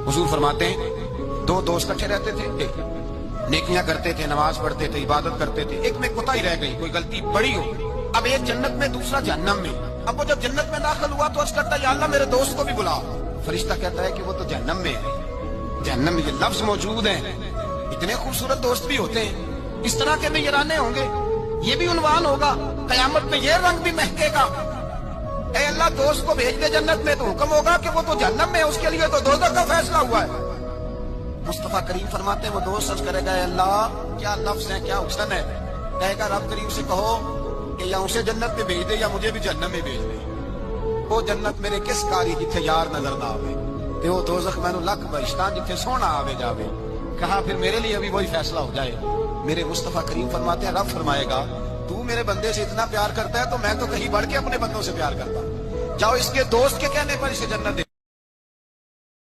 हुजूर फरमाते हैं दो दोस्त इकट्ठे रहते थे, नेकियां करते थे, नमाज पढ़ते थे, इबादत करते थे, एक में कोताही रह गई, कोई गलती बड़ी हो। अब एक जन्नत में, दूसरा जहन्नम में। अब वो जब जन्नत में दाखिल हुआ तो अर्ज करता है या अल्लाह मेरे दोस्त को भी बुलाओ। फरिश्ता कहता है कि वो तो जहन्नम में है। जहन्नम में ये लफ्ज मौजूद है। इतने खूबसूरत दोस्त भी होते हैं, इस तरह के भी यराने होंगे, ये भी उन्वान होगा, कयामत में ये रंग भी महकेगा। ए अल्लाह दोस्त को भेज दे जन्नत में, तो हुक्म होगा कि वो तो जहन्नम में है, उसके लिए तो दोज़ख का फैसला हुआ है। मुस्तफा करीम फरमाते हैं वो दोस्त अर्ज करेगा अल्लाह क्या लफ्ज है, क्या हुस्न है। कहेगा रब करीम से कहो कि या उसे जन्नत में भेज दे या मुझे भी जहन्नम में भेज दे। वो जन्नत मेरे किस कारी जिथे यार नजर ना आवे, ते वो दोज़ख मैनू लख बहिश्तां जिथे सोना आवे जावे। कहा फिर मेरे लिए अभी वही फैसला हो जाए। मेरे मुस्तफा करीम फरमाते हैं रब फरमाएगा तू मेरे बंदे से इतना प्यार करता है तो मैं तो कहीं बढ़ के अपने बंदों से प्यार करता हूं। जाओ इसके दोस्त के कहने पर इसे जन्नत दे।